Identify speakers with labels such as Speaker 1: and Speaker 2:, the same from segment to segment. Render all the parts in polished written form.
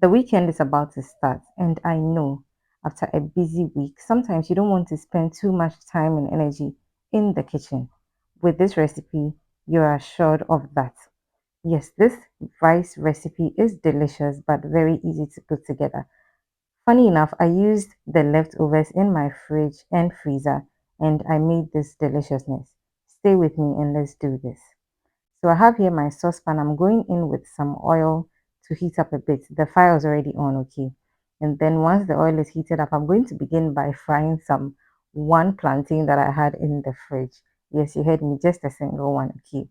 Speaker 1: The weekend is about to start, and I know after a busy week, sometimes you don't want to spend too much time and energy in the kitchen. With this recipe, you are assured of that. Yes, this rice recipe is delicious but very easy to put together. Funny enough, I used the leftovers in my fridge and freezer and I made this deliciousness. Stay with me and let's do this. So I have here my saucepan. I'm going in with some oil to heat up a bit. The fire is already on, okay. And then once the oil is heated up, I'm going to begin by frying some one plantain that I had in the fridge. Yes, you heard me, just a single one, okay.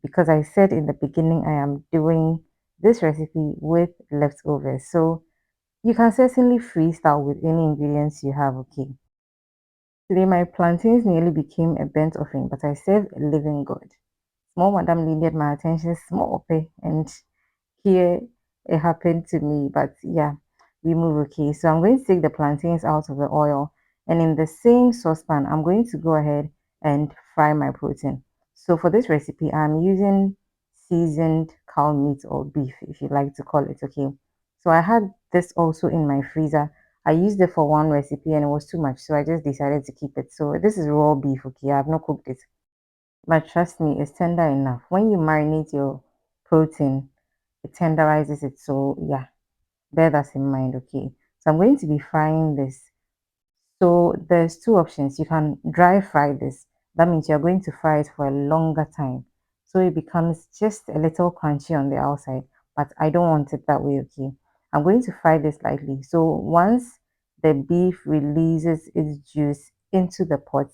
Speaker 1: Because I said in the beginning I am doing this recipe with leftovers. So you can certainly freestyle with any ingredients you have, okay. Today my plantains nearly became a burnt offering, but I served a living God. Small madam needed my attention, small okay, and here it happened to me. But yeah, we move okay. So I'm going to take the plantains out of the oil, and in the same saucepan, I'm going to go ahead and fry my protein. So for this recipe, I'm using seasoned cow meat or beef, if you like to call it, okay. So I had this also in my freezer. I used it for one recipe and it was too much, so I just decided to keep it. So this is raw beef, okay. I have not cooked it. But trust me, it's tender enough. When you marinate your protein, it tenderizes it. So yeah, bear that in mind, okay? So I'm going to be frying this. So there's two options. You can dry fry this. That means you're going to fry it for a longer time. So it becomes just a little crunchy on the outside, but I don't want it that way, okay? I'm going to fry this lightly. So once the beef releases its juice into the pot,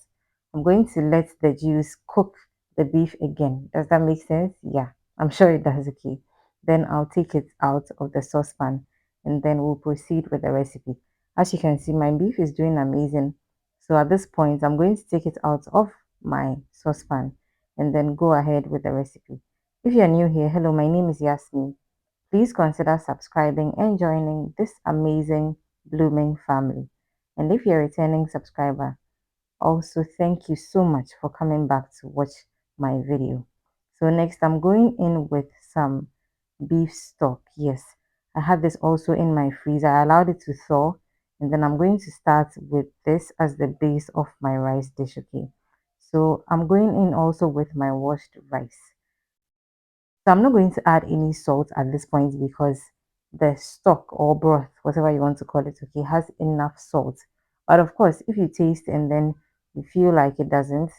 Speaker 1: I'm going to let the juice cook the beef again. Does that make sense? Yeah, I'm sure it does, okay? Then I'll take it out of the saucepan and then we'll proceed with the recipe. As you can see, my beef is doing amazing. So at this point, I'm going to take it out of my saucepan and then go ahead with the recipe. If you're new here, hello, my name is Yasmin. Please consider subscribing and joining this amazing blooming family. And if you're a returning subscriber, also thank you so much for coming back to watch my video. So next I'm going in with some beef stock. Yes, I had this also in my freezer. I allowed it to thaw and then I'm going to start with this as the base of my rice dish, okay. So I'm going in also with my washed rice. So I'm not going to add any salt at this point because the stock or broth, whatever you want to call it, okay, has enough salt. But of course, if you taste and then you feel like it doesn't,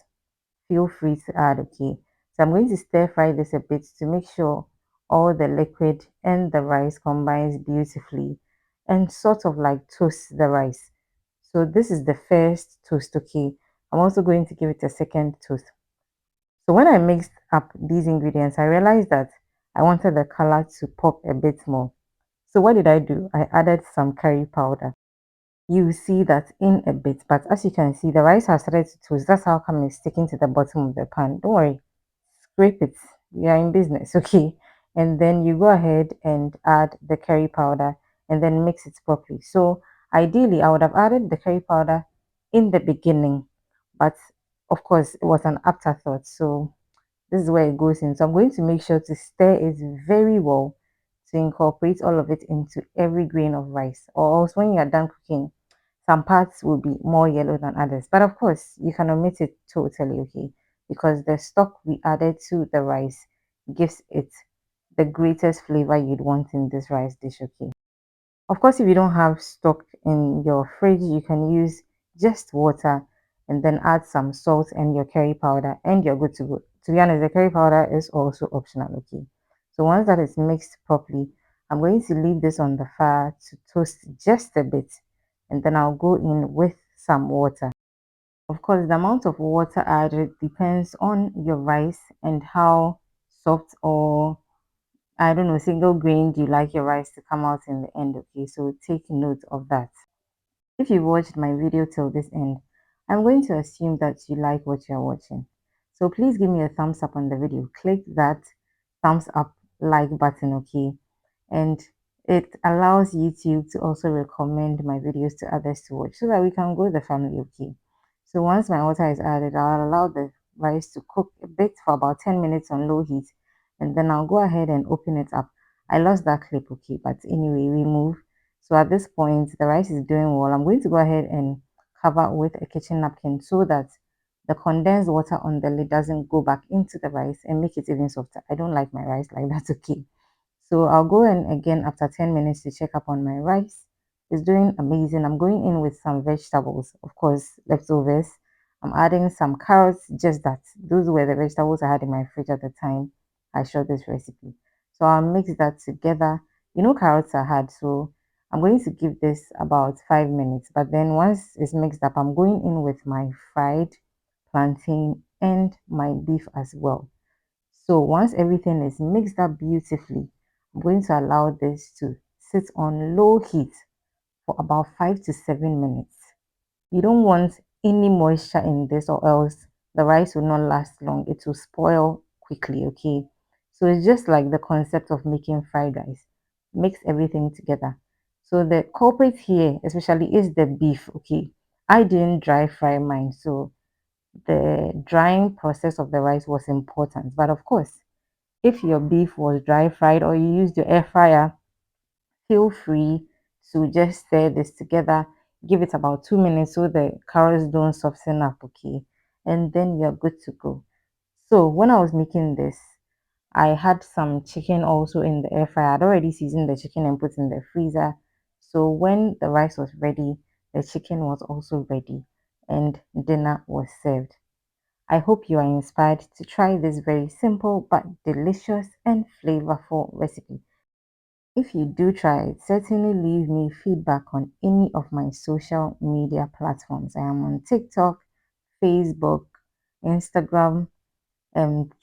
Speaker 1: feel free to add, okay. So I'm going to stir fry this a bit to make sure all the liquid and the rice combines beautifully and sort of like toast the rice. So this is the first toast, okay. I'm also going to give it a second toast. So when I mixed up these ingredients, I realized that I wanted the color to pop a bit more. So what did I do? I added some curry powder. You will see that in a bit, but as you can see, the rice has started to toast. That's how come it's sticking to the bottom of the pan. Don't worry, scrape it. We are in business, okay? And then you go ahead and add the curry powder and then mix it properly. So ideally, I would have added the curry powder in the beginning, but of course, it was an afterthought. So this is where it goes in. So I'm going to make sure to stir it very well to incorporate all of it into every grain of rice. Or else when you're done cooking, some parts will be more yellow than others. But of course, you can omit it totally, okay? Because the stock we added to the rice gives it the greatest flavor you'd want in this rice dish, okay? Of course, if you don't have stock in your fridge, you can use just water and then add some salt and your curry powder and you're good to go. To be honest, the curry powder is also optional, okay? So once that is mixed properly, I'm going to leave this on the fire to toast just a bit and then I'll go in with some water. Of course, the amount of water added depends on your rice and how soft or I don't know, single grain you like your rice to come out in the end, okay? So take note of that. If you watched my video till this end, I'm going to assume that you like what you're watching. So please give me a thumbs up on the video. Click that thumbs up like button, okay? And it allows YouTube to also recommend my videos to others to watch so that we can grow the family, okay? So once my water is added, I'll allow the rice to cook a bit for about 10 minutes on low heat and then I'll go ahead and open it up. I lost that clip, okay, but anyway, we move. So at this point, the rice is doing well. I'm going to go ahead and cover with a kitchen napkin so that the condensed water on the lid doesn't go back into the rice and make it even softer. I don't like my rice like that, okay. So I'll go in again after 10 minutes to check up on my rice. It's doing amazing. I'm going in with some vegetables, of course, leftovers. I'm adding some carrots, just that. Those were the vegetables I had in my fridge at the time I showed this recipe. So I'll mix that together. You know, carrots are hard, so I'm going to give this about 5 minutes. But then once it's mixed up, I'm going in with my fried plantain and my beef as well. So once everything is mixed up beautifully, I'm going to allow this to sit on low heat for about 5 to 7 minutes. You don't want any moisture in this or else the rice will not last long. It will spoil quickly, okay? So it's just like the concept of making fried rice. Mix everything together. So the culprit here especially is the beef, okay? I didn't dry fry mine, so the drying process of the rice was important. But of course, if your beef was dry fried or you used your air fryer, feel free to just stir this together. Give it about 2 minutes so the carrots don't soften up, okay? And then you're good to go. So when I was making this, I had some chicken also in the air fryer. I'd already seasoned the chicken and put in the freezer. So when the rice was ready, the chicken was also ready and dinner was served. I hope you are inspired to try this very simple but delicious and flavorful recipe. If you do try it, certainly leave me feedback on any of my social media platforms. I am on TikTok, Facebook, Instagram,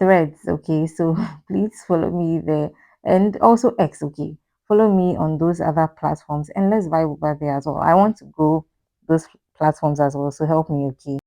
Speaker 1: Threads. Okay, so please follow me there, and also X. Okay, follow me on those other platforms and let's vibe over there as well. I want to grow those platforms as well, so help me. Okay.